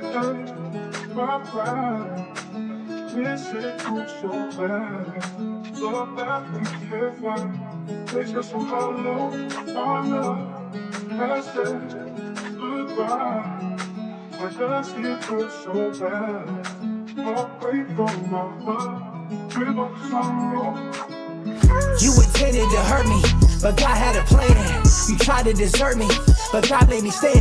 my pride. Miss it so bad. Love that we can't find. Takes us so hollow. Our love has said goodbye. Why does it hurt so bad? Away from my heart, with a sorrow. You intended to hurt me, but God had a plan. You tried to desert me, but God made me stand.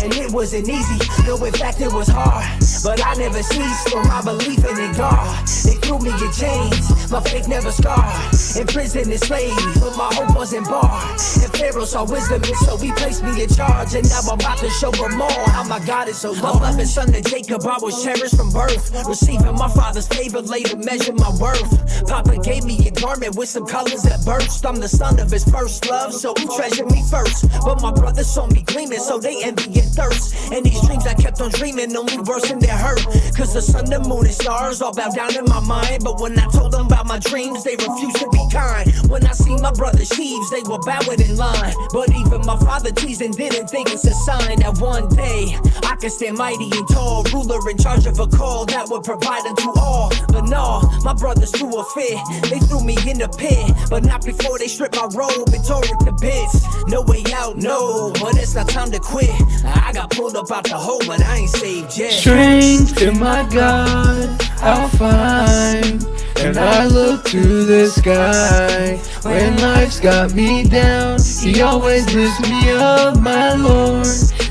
And it wasn't easy, no, in fact it was hard. But I never ceased from my belief in God. They threw me in chains, my faith never scarred. In prison and slave, but my hope wasn't barred. And Pharaoh saw wisdom, and so he placed me in charge. And now I'm about to show them all how my God is so loved. Loving son of Jacob, I was cherished from birth. Receiving my father's favor, later measure my worth. Papa gave me a garment with some colors that burst. I'm the son of his first love, so he treasured me first. But my brothers saw me gleaming, so they envy and thirst. And these dreams I kept on dreaming only worsened their hurt. Cause the sun, the moon, and stars all bow down in my mind. But when I told them about my dreams, they refused to be kind. When I see my brother sheaves, they were bowing in line. But even my father teased and didn't think it's a sign that one day I could stand mighty and tall, ruler in charge of a call that would provide unto all. But no, my brothers threw a fit. They threw me in the pit, but not before they stripped my robe and tore it to bits. No way out, no, but it's not time to quit. I got pulled up out the hole, but I ain't saved yet. Strength in my God I'll find, and I look to the sky. When life's got me down, He always lifts me up, my Lord.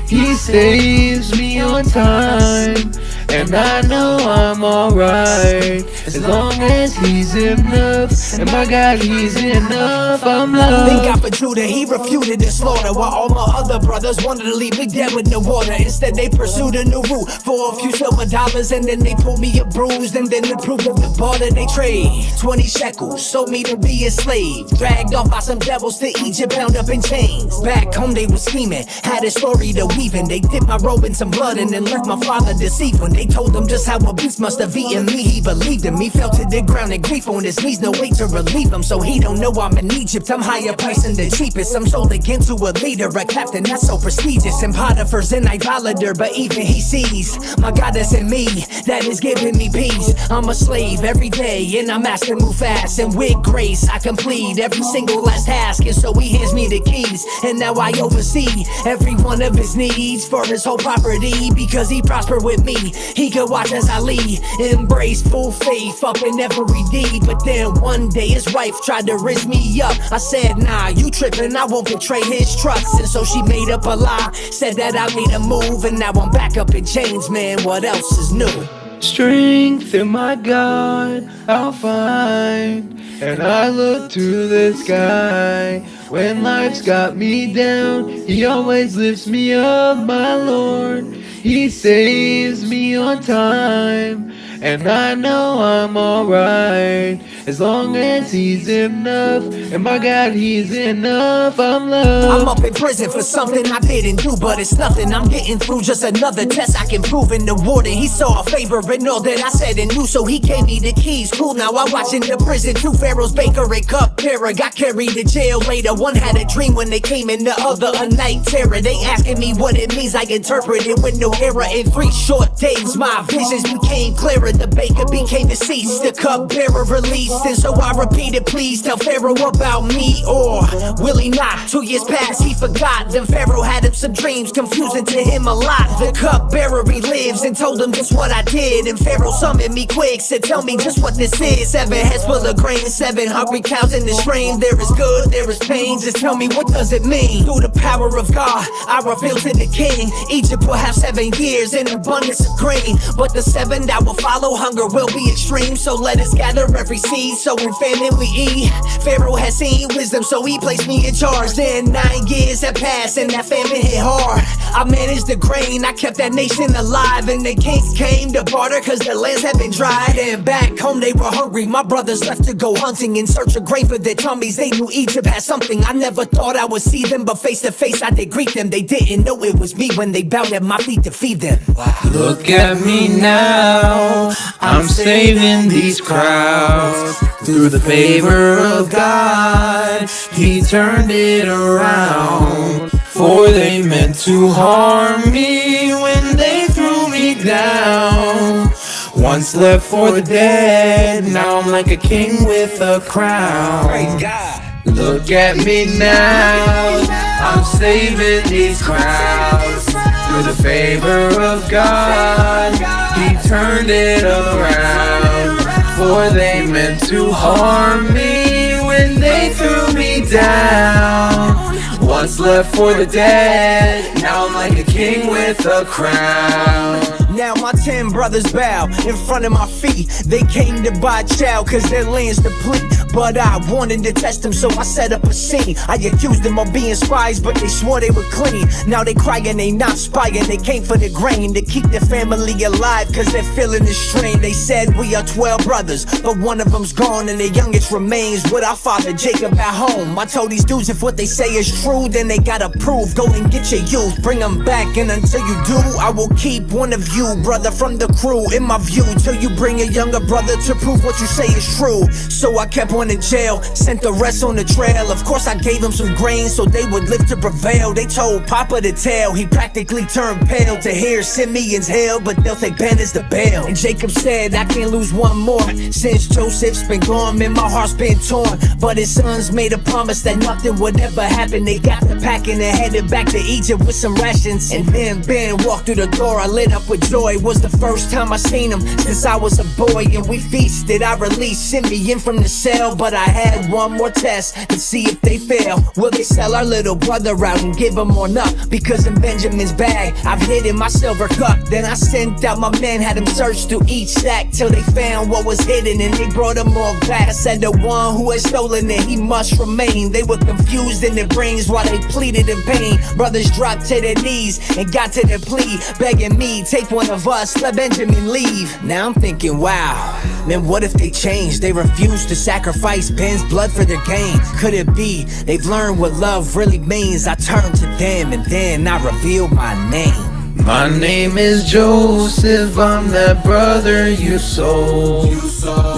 He saves me on time, and I know I'm alright, as long as He's enough. And my God, He's enough, I'm loved. Thank God for Judah, he refuted the slaughter, while all my other brothers wanted to leave me dead with no water. Instead they pursued a new route for a few silver dollars, and then they pulled me a bruise, and then approved of the barter they trade. 20 shekels, sold me to be a slave, dragged off by some devils to Egypt, bound up in chains. Back home they were scheming, had a story to weaving. They dipped my robe in some blood and then left my father deceived. When they told him just how a beast must have eaten me, he believed him. He fell to the ground in grief on his knees, no way to relieve him. So he don't know I'm in Egypt, I'm higher priced than the cheapest. I'm sold again to a leader, a captain that's so prestigious. And Potiphar's an idolater, but even he sees my God that's in me, that is giving me peace. I'm a slave every day, and I'm asked to move fast. And with grace, I complete every single last task. And so he hands me the keys, and now I oversee every one of his needs for his whole property. Because he prospered with me, he could watch as I lead, embrace full faith up in every deed. But then one day his wife tried to raise me up. I said, nah, you tripping, I won't betray his trust. And so she made up a lie, said that I made a move, and now I'm back up in chains, man, what else is new? Strength in my God I'll find, and I look to the sky. When life's got me down, He always lifts me up, my Lord. He saves me on time, and I know I'm alright, as long as He's enough. And my God, He's enough, I'm loved. I'm up in prison for something I didn't do, but it's nothing. I'm getting through, just another test I can prove. In the warden, he saw a favor in all that I said and knew, so he gave me the keys. Cool, now I watch in the prison. 2 pharaohs, baker and cupbearer, got carried to jail later. One had a dream when they came in, the other a night terror. They asking me what it means, I interpret it with no error. In 3 short days, my visions became clearer. The baker became deceased, the cupbearer released. And so I repeated, please tell Pharaoh about me, or will he not? 2 years passed, he forgot. Then Pharaoh had him some dreams, confusing to him a lot. The cupbearer relives and told him just what I did. And Pharaoh summoned me quick, said tell me just what this is. 7 heads full of grain, 7 hungry cows in the stream. There is good, there is pain, just tell me what does it mean? Through the power of God, I reveal to the king, Egypt will have 7 years in abundance of grain. But the 7 that will follow, hunger will be extreme. So let us gather every seed, so in famine we eat. Pharaoh has seen wisdom, so he placed me in charge. Then 9 years had passed and that famine hit hard. I managed the grain, I kept that nation alive. And the kings came to barter, cause the lands had been dried. And back home they were hungry, my brothers left to go hunting in search of grain for their tummies. They knew Egypt had something, I never thought I would see them. But face to face I did greet them, they didn't know it was me when they bowed at my feet to feed them. Wow. Look at me now, I'm saving these crowds. Through the favor of God, He turned it around. For they meant to harm me when they threw me down. Once left for the dead, now I'm like a king with a crown. Praise God. Look at me now, I'm saving these crowds. Through the favor of God, He turned it around. For they meant to harm me when they threw me down. Once left for the dead, now I'm like a king with a crown. Now my 10 brothers bow in front of my feet. They came to buy chow cause their land's deplete. But I wanted to test them, so I set up a scene. I accused them of being spies, but they swore they were clean. Now they crying, they not spying, they came for the grain. To keep their family alive cause they're feeling the strain. They said we are 12 brothers, but one of them's gone and the youngest remains with our father Jacob at home. I told these dudes if what they say is true, then they gotta prove. Go and get your youth, bring them back, and until you do, I will keep one of you, brother, from the crew in my view, till you bring a younger brother to prove what you say is true. So I kept one in jail, sent the rest on the trail. Of course I gave them some grain so they would live to prevail. They told Papa to tell, he practically turned pale to hear Simeon's hail, but they'll take Ben as the bail. And Jacob said I can't lose one more. Since Joseph's been gone, man, my heart's been torn. But his sons made a promise that nothing would ever happen. They got the packing and headed back to Egypt with some rations. And then Ben walked through the door, I lit up with joy. Was the first time I seen him since I was a boy. And we feasted, I released Simeon from the cell. But I had one more test to see if they fail. Will they sell our little brother out and give him on up? Because in Benjamin's bag I've hidden my silver cup. Then I sent out my men, had them search through each sack till they found what was hidden, and they brought them all back. I said the one who had stolen it, he must remain. They were confused in their brains while they pleaded in pain. Brothers dropped to their knees and got to their plea, begging me, take one of us, let Benjamin leave. Now I'm thinking, wow, man, what if they changed? They refused to sacrifice Ben's blood for their gain. Could it be they've learned what love really means? I turned to them and then I revealed my name. My name is Joseph, I'm that brother you sold.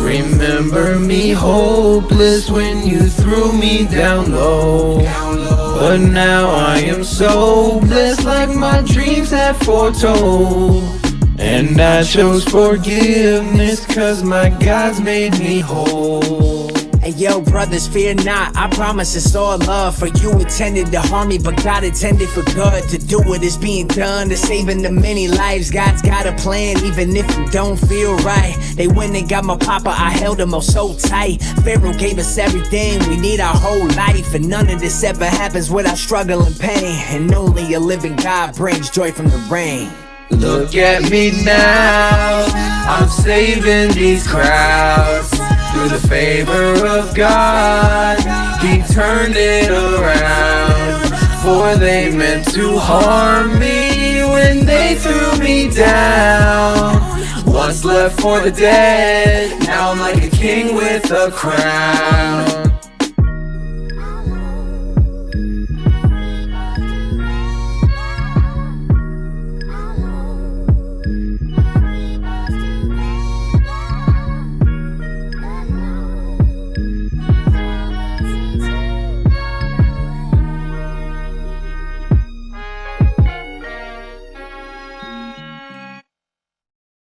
Remember me hopeless when you threw me down low. But now I am so blessed like my dreams had foretold. And I chose forgiveness cause my God's made me whole. Hey yo brothers, fear not, I promise it's all love. For you intended to harm me, but God intended for good. To do what is being done, to saving the many lives. God's got a plan, even if it don't feel right. They went and got my papa, I held him oh so tight. Pharaoh gave us everything, we need our whole life. And none of this ever happens without struggle and pain. And only a living God brings joy from the rain. Look at me now, I'm saving these crowds. Through the favor of God, He turned it around. For they meant to harm me when they threw me down. Once left for the dead, now I'm like a king with a crown.